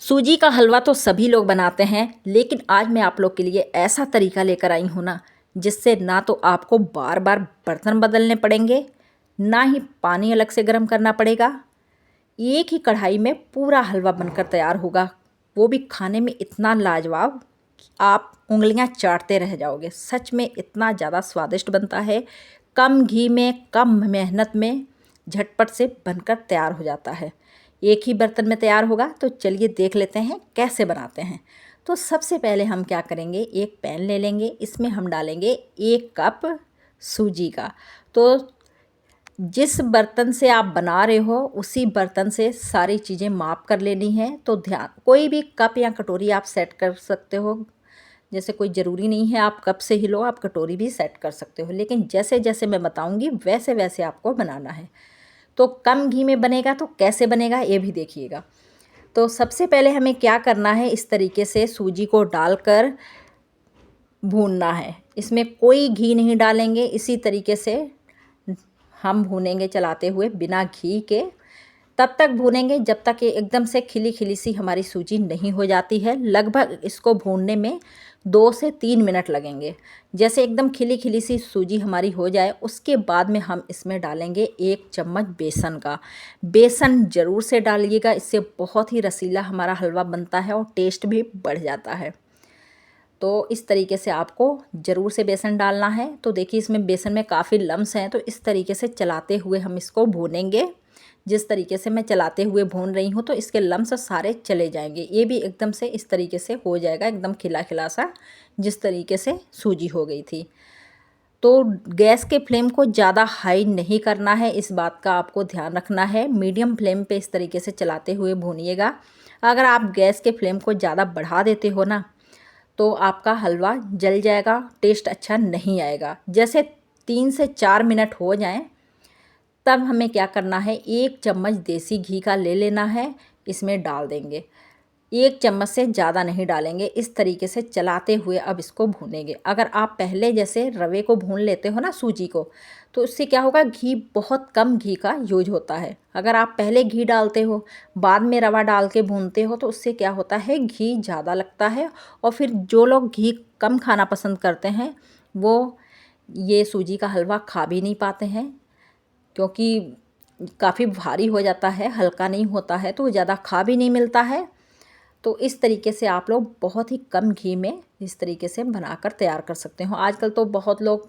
सूजी का हलवा तो सभी लोग बनाते हैं, लेकिन आज मैं आप लोग के लिए ऐसा तरीका लेकर आई हूँ ना, जिससे ना तो आपको बार बार बर्तन बदलने पड़ेंगे, ना ही पानी अलग से गर्म करना पड़ेगा। एक ही कढ़ाई में पूरा हलवा बनकर तैयार होगा, वो भी खाने में इतना लाजवाब कि आप उंगलियां चाटते रह जाओगे। सच में इतना ज़्यादा स्वादिष्ट बनता है। कम घी में, कम मेहनत में झटपट से बनकर तैयार हो जाता है। एक ही बर्तन में तैयार होगा, तो चलिए देख लेते हैं कैसे बनाते हैं। तो सबसे पहले हम क्या करेंगे, एक पैन ले लेंगे, इसमें हम डालेंगे 1 कप सूजी का। तो जिस बर्तन से आप बना रहे हो उसी बर्तन से सारी चीज़ें माप कर लेनी है। तो ध्यान, कोई भी कप या कटोरी आप सेट कर सकते हो। जैसे कोई ज़रूरी नहीं है आप कप से ही लो, आप कटोरी भी सेट कर सकते हो, लेकिन जैसे जैसे मैं बताऊंगी वैसे वैसे आपको बनाना है। तो कम घी में बनेगा तो कैसे बनेगा ये भी देखिएगा। तो सबसे पहले हमें क्या करना है, इस तरीके से सूजी को डालकर भूनना है। इसमें कोई घी नहीं डालेंगे, इसी तरीके से हम भूनेंगे चलाते हुए बिना घी के। तब तक भूनेंगे जब तक ये एकदम से खिली खिली सी हमारी सूजी नहीं हो जाती है। लगभग इसको भूनने में 2 से 3 मिनट लगेंगे। जैसे एकदम खिली खिली सी सूजी हमारी हो जाए, उसके बाद में हम इसमें डालेंगे 1 चम्मच बेसन का। बेसन ज़रूर से डालिएगा, इससे बहुत ही रसीला हमारा हलवा बनता है और टेस्ट भी बढ़ जाता है। तो इस तरीके से आपको ज़रूर से बेसन डालना है। तो देखिए इसमें बेसन में काफ़ी लम्स हैं, तो इस तरीके से चलाते हुए हम इसको भूनेंगे। जिस तरीके से मैं चलाते हुए भून रही हूँ, तो इसके लम्स सारे चले जाएंगे। ये भी एकदम से इस तरीके से हो जाएगा, एकदम खिला खिला सा, जिस तरीके से सूजी हो गई थी। तो गैस के फ्लेम को ज़्यादा हाई नहीं करना है, इस बात का आपको ध्यान रखना है। मीडियम फ्लेम पे इस तरीके से चलाते हुए भूनिएगा। अगर आप गैस के फ्लेम को ज़्यादा बढ़ा देते हो ना, तो आपका हलवा जल जाएगा, टेस्ट अच्छा नहीं आएगा। जैसे 3 से 4 मिनट हो जाएं, तब हमें क्या करना है, 1 चम्मच देसी घी का ले लेना है, इसमें डाल देंगे। 1 चम्मच से ज़्यादा नहीं डालेंगे। इस तरीके से चलाते हुए अब इसको भूनेंगे। अगर आप पहले जैसे रवे को भून लेते हो ना, सूजी को, तो उससे क्या होगा, घी बहुत कम घी का यूज होता है। अगर आप पहले घी डालते हो, बाद में रवा डाल के भूनते हो, तो उससे क्या होता है, घी ज़्यादा लगता है। और फिर जो लोग घी कम खाना पसंद करते हैं, वो ये सूजी का हलवा खा भी नहीं पाते हैं, क्योंकि काफ़ी भारी हो जाता है, हल्का नहीं होता है, तो ज़्यादा खा भी नहीं मिलता है। तो इस तरीके से आप लोग बहुत ही कम घी में इस तरीके से बनाकर तैयार कर सकते हो। आजकल तो बहुत लोग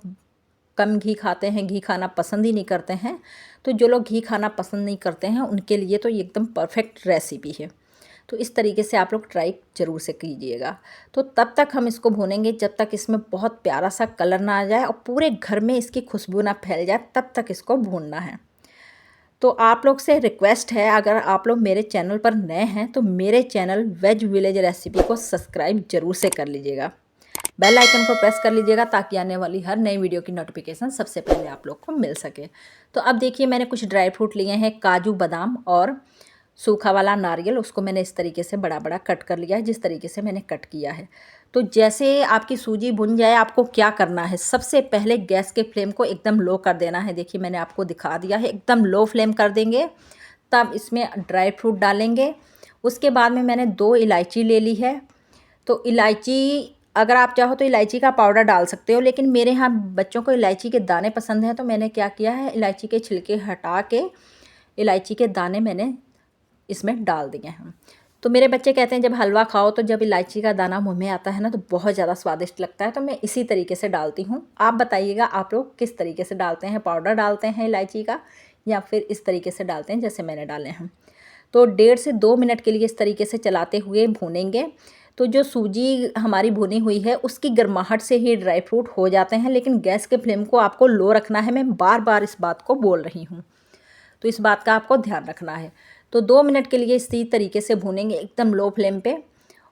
कम घी खाते हैं, घी खाना पसंद ही नहीं करते हैं। तो जो लोग घी खाना पसंद नहीं करते हैं, उनके लिए तो ये एकदम परफेक्ट रेसिपी है। तो इस तरीके से आप लोग ट्राई ज़रूर से कीजिएगा। तो तब तक हम इसको भूनेंगे जब तक इसमें बहुत प्यारा सा कलर ना आ जाए और पूरे घर में इसकी खुशबू ना फैल जाए, तब तक इसको भूनना है। तो आप लोग से रिक्वेस्ट है, अगर आप लोग मेरे चैनल पर नए हैं तो मेरे चैनल वेज विलेज रेसिपी को सब्सक्राइब ज़रूर से कर लीजिएगा। बेल आइकन को प्रेस कर लीजिएगा, ताकि आने वाली हर नई वीडियो की नोटिफिकेशन सबसे पहले आप लोग को मिल सके। तो अब देखिए, मैंने कुछ ड्राई फ्रूट लिए हैं, काजू, बादाम और सूखा वाला नारियल। उसको मैंने इस तरीके से बड़ा बड़ा कट कर लिया है, जिस तरीके से मैंने कट किया है। तो जैसे आपकी सूजी भुन जाए, आपको क्या करना है, सबसे पहले गैस के फ्लेम को एकदम लो कर देना है। देखिए मैंने आपको दिखा दिया है, एकदम लो फ्लेम कर देंगे। तब इसमें ड्राई फ्रूट डालेंगे। उसके बाद में मैंने 2 इलायची ले ली है। तो इलायची, अगर आप चाहो तो इलायची का पाउडर डाल सकते हो, लेकिन मेरे यहाँ बच्चों को इलायची के दाने पसंद हैं, तो मैंने क्या किया है, इलायची के छिलके हटा के इलायची के दाने मैंने इसमें डाल दिए हैं। तो मेरे बच्चे कहते हैं जब हलवा खाओ तो जब इलायची का दाना मुंह में आता है ना, तो बहुत ज़्यादा स्वादिष्ट लगता है। तो मैं इसी तरीके से डालती हूँ। आप बताइएगा आप लोग किस तरीके से डालते हैं, पाउडर डालते हैं इलायची का, या फिर इस तरीके से डालते हैं जैसे मैंने डाले हैं। तो 1.5 से 2 मिनट के लिए इस तरीके से चलाते हुए भूनेंगे। तो जो सूजी हमारी भुनी हुई है, उसकी गर्माहट से ही ड्राई फ्रूट हो जाते हैं, लेकिन गैस के फ्लेम को आपको लो रखना है। मैं बार बार इस बात को बोल रही हूँ, तो इस बात का आपको ध्यान रखना है। तो 2 मिनट के लिए इसी तरीके से भूनेंगे एकदम लो फ्लेम पे।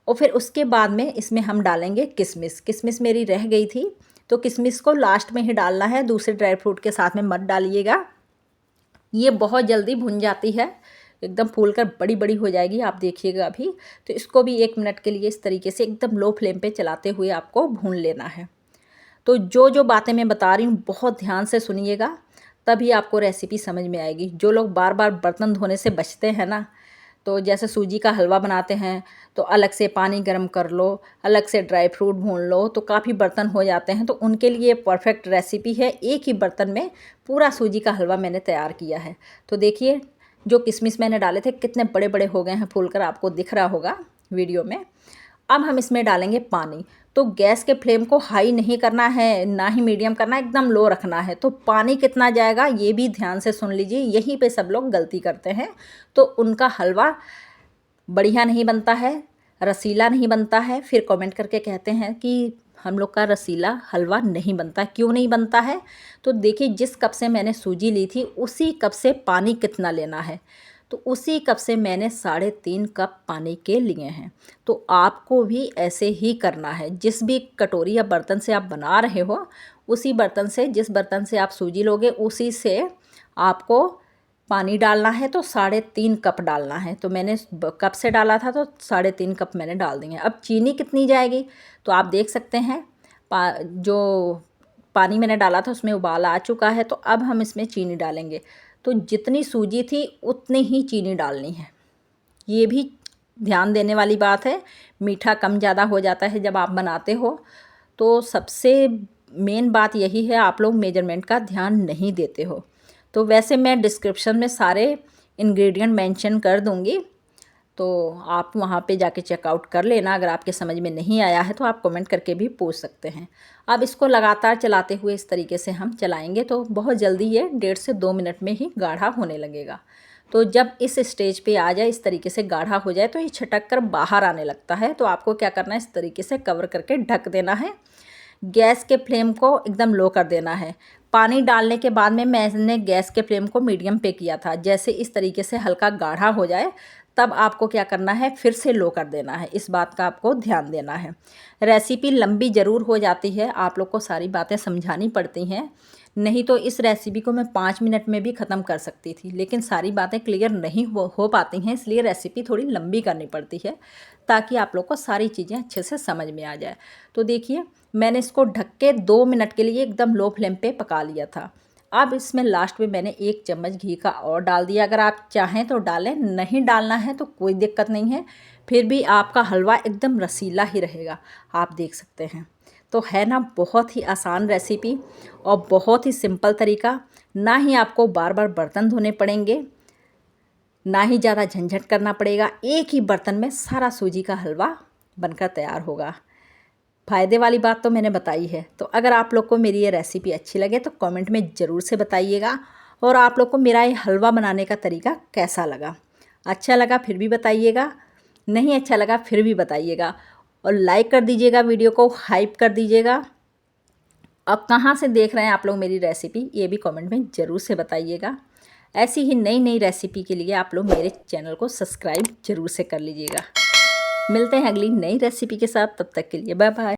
और फिर उसके बाद में इसमें हम डालेंगे किशमिश। किशमिश मेरी रह गई थी, तो किशमिश को लास्ट में ही डालना है, दूसरे ड्राई फ्रूट के साथ में मत डालिएगा। ये बहुत जल्दी भुन जाती है, एकदम फूल कर बड़ी बड़ी हो जाएगी, आप देखिएगा अभी। तो इसको भी 1 मिनट के लिए इस तरीके से एकदम लो फ्लेम पे चलाते हुए आपको भून लेना है। तो जो जो बातें मैं बता रही हूँ बहुत ध्यान से सुनिएगा, तभी आपको रेसिपी समझ में आएगी। जो लोग बार बार बर्तन धोने से बचते हैं ना, तो जैसे सूजी का हलवा बनाते हैं तो अलग से पानी गर्म कर लो, अलग से ड्राई फ्रूट भून लो, तो काफ़ी बर्तन हो जाते हैं। तो उनके लिए परफेक्ट रेसिपी है, एक ही बर्तन में पूरा सूजी का हलवा मैंने तैयार किया है। तो देखिए जो किशमिश मैंने डाले थे कितने बड़े बड़े हो गए हैं फूलकर, आपको दिख रहा होगा वीडियो में। अब हम इसमें डालेंगे पानी। तो गैस के फ्लेम को हाई नहीं करना है, ना ही मीडियम करना है, एकदम लो रखना है। तो पानी कितना जाएगा ये भी ध्यान से सुन लीजिए, यहीं पे सब लोग गलती करते हैं। तो उनका हलवा बढ़िया नहीं बनता है, रसीला नहीं बनता है, फिर कमेंट करके कहते हैं कि हम लोग का रसीला हलवा नहीं बनता। क्यों नहीं बनता है? तो देखिए जिस कप से मैंने सूजी ली थी उसी कप से पानी कितना लेना है, तो उसी कप से मैंने 3.5 कप पानी के लिए हैं। तो आपको भी ऐसे ही करना है। जिस भी कटोरी या बर्तन से आप बना रहे हो, उसी बर्तन से, जिस बर्तन से आप सूजी लोगे उसी से आपको पानी डालना है। तो 3.5 कप डालना है। तो मैंने कप से डाला था तो 3.5 कप मैंने डाल दिए। अब चीनी कितनी जाएगी तो आप देख सकते हैं, जो पानी मैंने डाला था उसमें उबाल आ चुका है। तो अब हम इसमें चीनी डालेंगे। तो जितनी सूजी थी उतनी ही चीनी डालनी है। ये भी ध्यान देने वाली बात है, मीठा कम ज़्यादा हो जाता है जब आप बनाते हो। तो सबसे मेन बात यही है, आप लोग मेजरमेंट का ध्यान नहीं देते हो। तो वैसे मैं डिस्क्रिप्शन में सारे इंग्रेडिएंट मेंशन कर दूँगी, तो आप वहाँ पे जाके चेकआउट कर लेना। अगर आपके समझ में नहीं आया है तो आप कमेंट करके भी पूछ सकते हैं। अब इसको लगातार चलाते हुए इस तरीके से हम चलाएंगे तो बहुत जल्दी ये 1.5 से 2 मिनट में ही गाढ़ा होने लगेगा। तो जब इस स्टेज पे आ जाए, इस तरीके से गाढ़ा हो जाए, तो ये छटक कर बाहर आने लगता है। तो आपको क्या करना है, इस तरीके से कवर करके ढक देना है। गैस के फ्लेम को एकदम लो कर देना है। पानी डालने के बाद में मैंने गैस के फ्लेम को मीडियम पे किया था। जैसे इस तरीके से हल्का गाढ़ा हो जाए तब आपको क्या करना है, फिर से लो कर देना है। इस बात का आपको ध्यान देना है। रेसिपी लंबी ज़रूर हो जाती है, आप लोग को सारी बातें समझानी पड़ती हैं। नहीं तो इस रेसिपी को मैं 5 मिनट में भी ख़त्म कर सकती थी, लेकिन सारी बातें क्लियर नहीं हो पाती हैं, इसलिए रेसिपी थोड़ी लंबी करनी पड़ती है ताकि आप लोग को सारी चीज़ें अच्छे से समझ में आ जाए। तो देखिए मैंने इसको ढक के 2 मिनट के लिए एकदम लो फ्लेम पे पका लिया था। अब इसमें लास्ट में मैंने 1 चम्मच घी का और डाल दिया। अगर आप चाहें तो डालें, नहीं डालना है तो कोई दिक्कत नहीं है, फिर भी आपका हलवा एकदम रसीला ही रहेगा। आप देख सकते हैं। तो है ना बहुत ही आसान रेसिपी और बहुत ही सिंपल तरीका। ना ही आपको बार बार बर्तन धोने पड़ेंगे, ना ही ज़्यादा झंझट करना पड़ेगा। एक ही बर्तन में सारा सूजी का हलवा बनकर तैयार होगा। फ़ायदे वाली बात तो मैंने बताई है। तो अगर आप लोग को मेरी ये रेसिपी अच्छी लगे तो कमेंट में ज़रूर से बताइएगा। और आप लोग को मेरा ये हलवा बनाने का तरीका कैसा लगा, अच्छा लगा फिर भी बताइएगा, नहीं अच्छा लगा फिर भी बताइएगा। और लाइक कर दीजिएगा, वीडियो को हाइप कर दीजिएगा। अब कहाँ से देख रहे हैं आप लोग मेरी रेसिपी, ये भी कमेंट में ज़रूर से बताइएगा। ऐसी ही नई नई रेसिपी के लिए आप लोग मेरे चैनल को सब्सक्राइब ज़रूर से कर लीजिएगा। मिलते हैं अगली नई रेसिपी के साथ, तब तक के लिए बाय बाय।